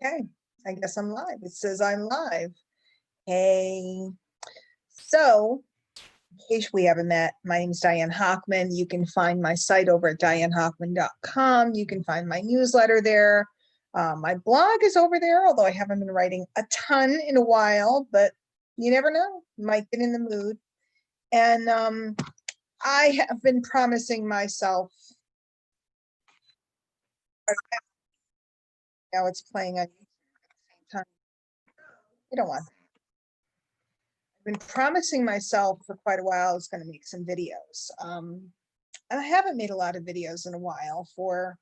Okay, I guess I'm live. It says I'm live. Hey, so in case we haven't met, my name is Diane Hochman. You can find my site over at dianehochman.com. You can find my newsletter there. My blog is over there, although I haven't been writing a ton in a while, but you never know, might get in the mood. And I have been promising myself, now it's playing at the same time. I don't want that. I've been promising myself for quite a while I was going to make some videos. And I haven't made a lot of videos in a while for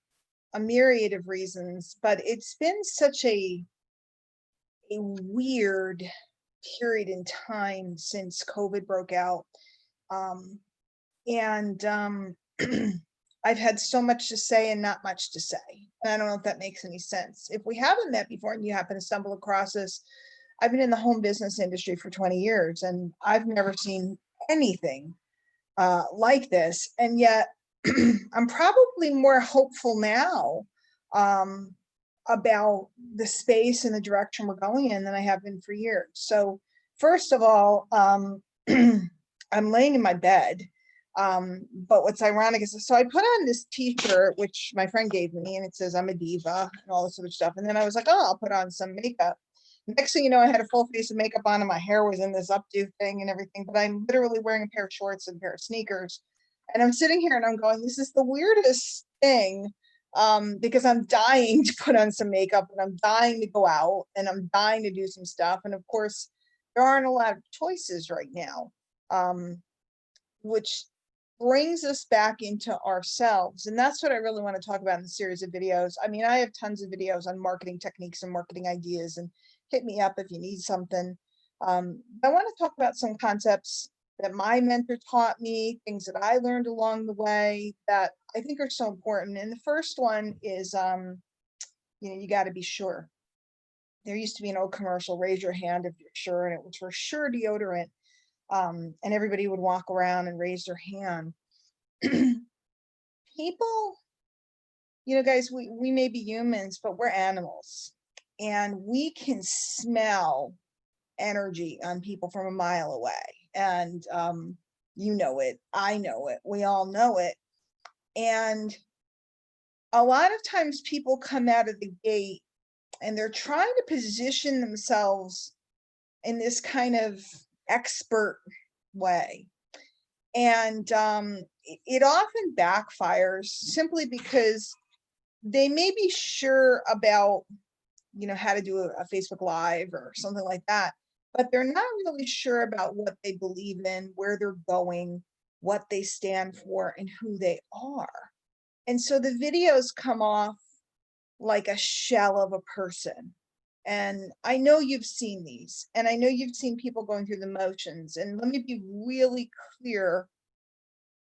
a myriad of reasons, but it's been such a weird period in time since COVID broke out. And I've had so much to say and not much to say. And I don't know if that makes any sense. If we haven't met before and you happen to stumble across this, I've been in the home business industry for 20 years and I've never seen anything like this. And yet I'm probably more hopeful now about the space and the direction we're going in than I have been for years. So first of all, I'm laying in my bed. But what's ironic is, so I put on this t-shirt, which my friend gave me, and it says I'm a diva and all this other stuff. And then I was like, oh, I'll put on some makeup. Next thing you know, I had a full face of makeup on and my hair was in this updo thing and everything, but I'm literally wearing a pair of shorts and a pair of sneakers. And I'm sitting here and I'm going, this is the weirdest thing, because I'm dying to put on some makeup and I'm dying to go out and I'm dying to do some stuff. And of course, there aren't a lot of choices right now, which brings us back into ourselves. And that's what I really want to talk about in the series of videos. I mean, I have tons of videos on marketing techniques and marketing ideas, and hit me up if you need something. I want to talk about some concepts that my mentor taught me, things that I learned along the way that I think are so important. And the first one is, you got to be sure. There used to be an old commercial, raise your hand if you're sure, and it was for Sure deodorant. And everybody would walk around and raise their hand. People, guys, we may be humans, but we're animals. And we can smell energy on people from a mile away. And you know it, I know it, we all know it. And a lot of times people come out of the gate and they're trying to position themselves in this kind of expert way. And it often backfires simply because they may be sure about, how to do a Facebook Live or something like that, but they're not really sure about what they believe in, where they're going, what they stand for, and who they are. And so the videos come off like a shell of a person. And I know you've seen these, and I know you've seen people going through the motions. And let me be really clear.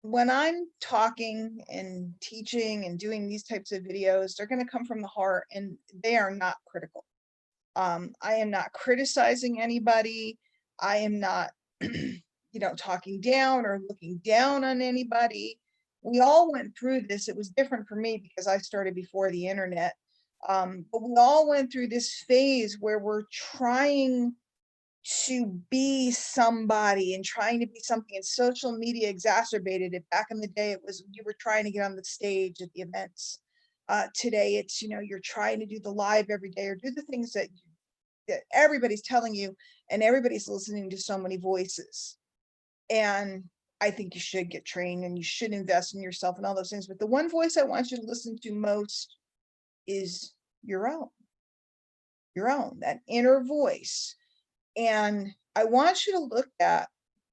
When I'm talking and teaching and doing these types of videos, they're going to come from the heart and they are not critical. I am not criticizing anybody. I am not, talking down or looking down on anybody. We all went through this. It was different for me because I started before the internet. But we all went through this phase where we're trying to be somebody and trying to be something, and social media exacerbated it. Back in the day, it was you were trying to get on the stage at the events. Today, it's, you're trying to do the live every day or do the things that everybody's telling you, and everybody's listening to so many voices. And I think you should get trained and you should invest in yourself and all those things. But the one voice I want you to listen to most is your own, that inner voice. And I want you to look at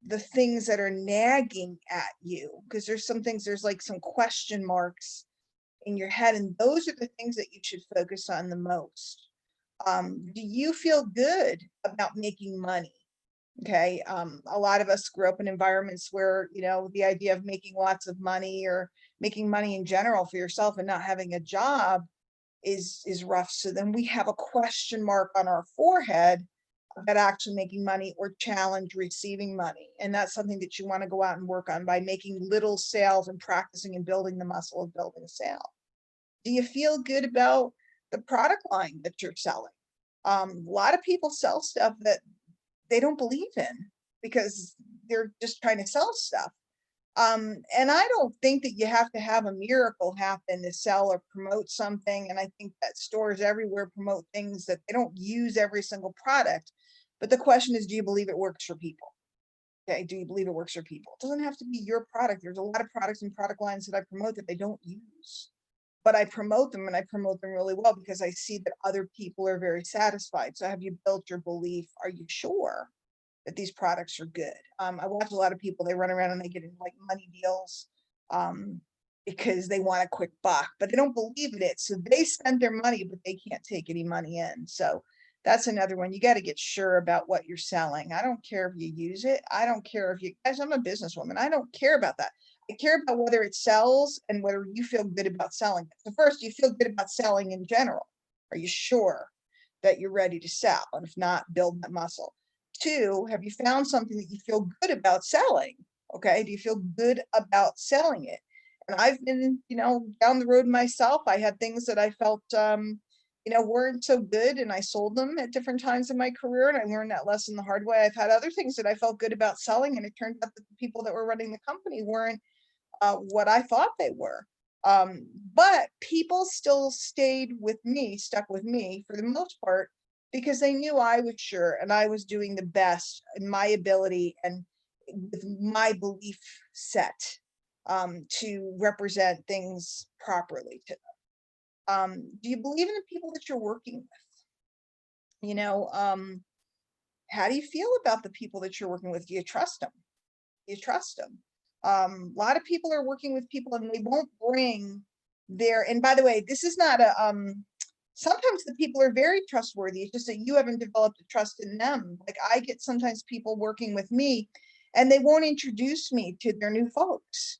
the things that are nagging at you, because there's some things, there's like some question marks in your head, and those are the things that you should focus on the most. Do you feel good about making money? Okay. A lot of us grew up in environments where, the idea of making lots of money or making money in general for yourself and not having a job is rough. So then we have a question mark on our forehead about actually making money or challenge receiving money. And that's something that you want to go out and work on by making little sales and practicing and building the muscle of building a sale. Do you feel good about the product line that you're selling. A lot of people sell stuff that they don't believe in because they're just trying to sell stuff. And I don't think that you have to have a miracle happen to sell or promote something. And I think that stores everywhere promote things that they don't use every single product. But the question is, do you believe it works for people? Okay, do you believe it works for people? It doesn't have to be your product. There's a lot of products and product lines that I promote that they don't use. But I promote them, and I promote them really well because I see that other people are very satisfied. So have you built your belief? Are you sure that these products are good? I watch a lot of people, they run around and they get in like money deals um, because they want a quick buck, but they don't believe in it. So they spend their money, but they can't take any money in. So that's another one. You got to get sure about what you're selling. I don't care if you use it. I don't care if you guys, I'm a businesswoman. I don't care about that. I care about whether it sells and whether you feel good about selling it. So first, you feel good about selling in general. Are you sure that you're ready to sell? And if not, build that muscle. Two, have you found something that you feel good about selling? Okay, do you feel good about selling it? And I've been, down the road myself. I had things that I felt, weren't so good, and I sold them at different times in my career, and I learned that lesson the hard way. I've had other things that I felt good about selling, and it turned out that the people that were running the company weren't what I thought they were. But people still stayed with me, stuck with me for the most part, because they knew I was sure and I was doing the best in my ability and with my belief set to represent things properly to them. Do you believe in the people that you're working with? How do you feel about the people that you're working with? Do you trust them? You trust them? A lot of people are working with people and they won't bring and by the way, this is not sometimes the people are very trustworthy. It's just that you haven't developed a trust in them. Like I get sometimes people working with me and they won't introduce me to their new folks.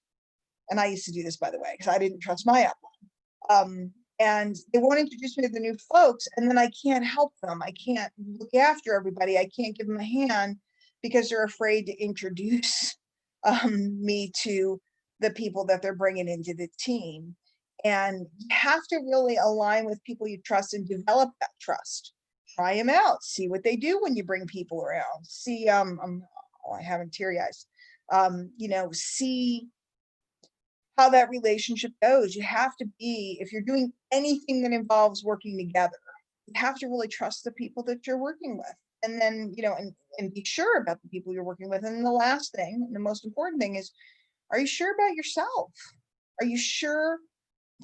And I used to do this, by the way, because I didn't trust my upline. And they won't introduce me to the new folks, and then I can't help them. I can't look after everybody. I can't give them a hand because they're afraid to introduce me to the people that they're bringing into the team. And you have to really align with people you trust and develop that trust. Try them out. See what they do when you bring people around. See, I'm having teary eyes. See how that relationship goes. You have to be, if you're doing anything that involves working together, you have to really trust the people that you're working with. And then, and be sure about the people you're working with. And the last thing, and the most important thing is, are you sure about yourself? Are you sure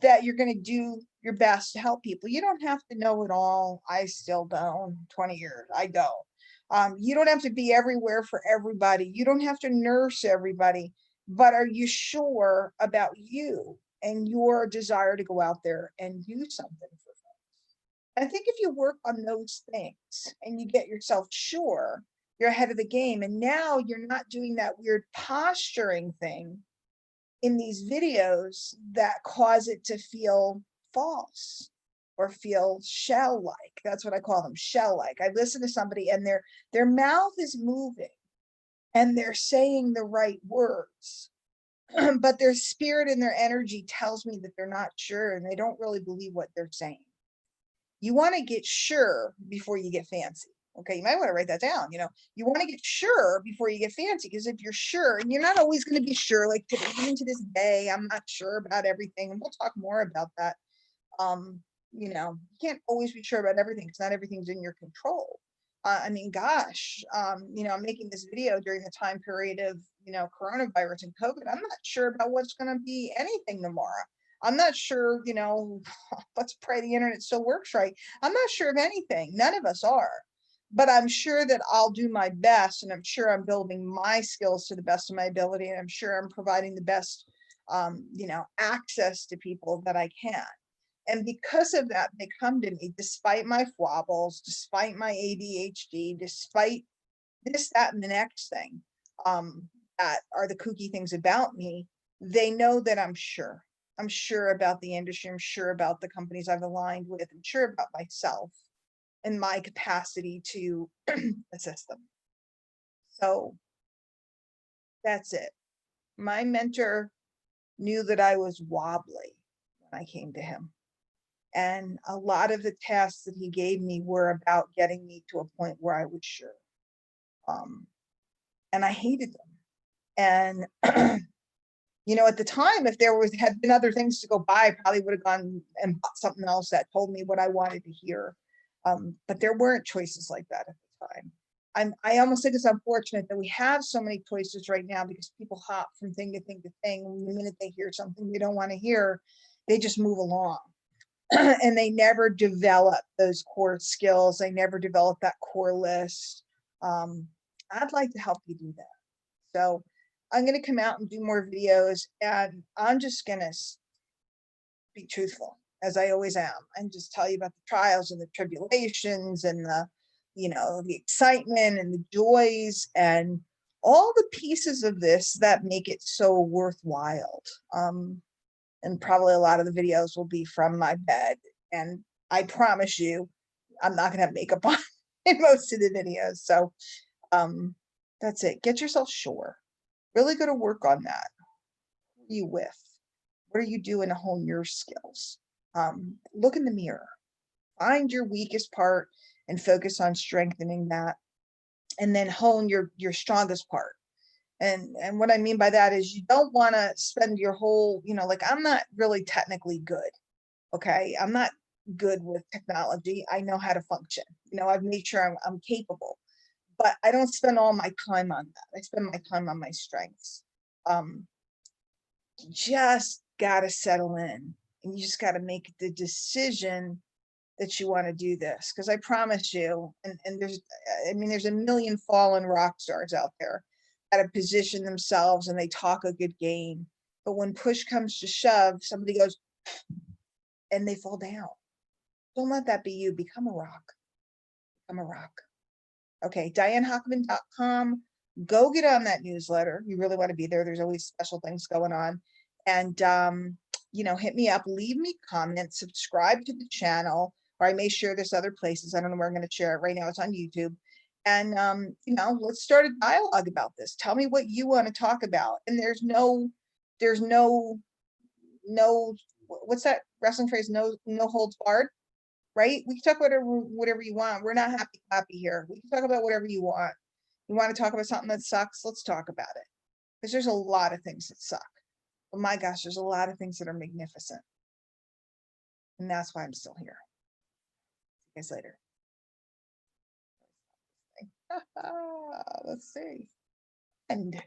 that you're going to do your best to help people? You don't have to know it all. I still don't. 20 years, I don't. You don't have to be everywhere for everybody. You don't have to nurse everybody. But are you sure about you and your desire to go out there and do something for folks? I think if you work on those things and you get yourself sure, you're ahead of the game. And now you're not doing that weird posturing thing in these videos that cause it to feel false or feel shell-like. That's what I call them, shell-like. I listen to somebody and their mouth is moving and they're saying the right words, but their spirit and their energy tells me that they're not sure and they don't really believe what they're saying. You want to get sure before you get fancy. Okay, you might want to write that down. You want to get sure before you get fancy, because if you're sure, and you're not always going to be sure, like today, even to this day, I'm not sure about everything, and we'll talk more about that. You can't always be sure about everything because not everything's in your control. Gosh, I'm making this video during the time period of, coronavirus and COVID. I'm not sure about what's going to be anything tomorrow. I'm not sure, let's pray the internet still works right. I'm not sure of anything. None of us are. But I'm sure that I'll do my best, and I'm sure I'm building my skills to the best of my ability, and I'm sure I'm providing the best, access to people that I can. And because of that, they come to me despite my foibles, despite my ADHD, despite this, that, and the next thing, that are the kooky things about me. They know that I'm sure. I'm sure about the industry. I'm sure about the companies I've aligned with. I'm sure about myself and my capacity to assist them. So that's it. My mentor knew that I was wobbly when I came to him. And a lot of the tasks that he gave me were about getting me to a point where I was sure. And I hated them. And you know, at the time, if there had been other things to go buy, I probably would have gone and bought something else that told me what I wanted to hear. But there weren't choices like that at the time. I almost think it's unfortunate that we have so many choices right now because people hop from thing to thing to thing. And the minute they hear something they don't want to hear, they just move along. And they never develop those core skills. They never develop that core list. I'd like to help you do that. So I'm going to come out and do more videos, and I'm just going to be truthful, as I always am, and just tell you about the trials and the tribulations and the, you know, the excitement and the joys and all the pieces of this that make it so worthwhile. And probably a lot of the videos will be from my bed, and I promise you, I'm not going to have makeup on in most of the videos. So that's it. Get yourself sure. Really go to work on that. Who are you with? What are you doing to hone your skills? Look in the mirror. Find your weakest part and focus on strengthening that, and then hone your strongest part. And what I mean by that is you don't want to spend your whole, you know, like I'm not really technically good. Okay. I'm not good with technology. I know how to function. You know, I've made sure I'm capable, but I don't spend all my time on that. I spend my time on my strengths. Just got to settle in, and you just got to make the decision that you want to do this. Because I promise you, and there's, I mean, there's a million fallen rock stars out there that have positioned themselves and they talk a good game. But when push comes to shove, somebody goes and they fall down. Don't let that be you. Become a rock. Become a rock. Okay, DianeHochman.com. Go get on that newsletter. You really want to be there. There's always special things going on. And, you know, hit me up, leave me comments, subscribe to the channel, or I may share this other places. I don't know where I'm going to share it right now. It's on YouTube. And, you know, let's start a dialogue about this. Tell me what you want to talk about. And there's no, what's that wrestling phrase? No holds barred, right? We can talk about whatever you want. We're not happy clappy here. We can talk about whatever you want. You want to talk about something that sucks? Let's talk about it. Because there's a lot of things that suck. But my gosh, there's a lot of things that are magnificent. And that's why I'm still here. See you guys later. Let's see. And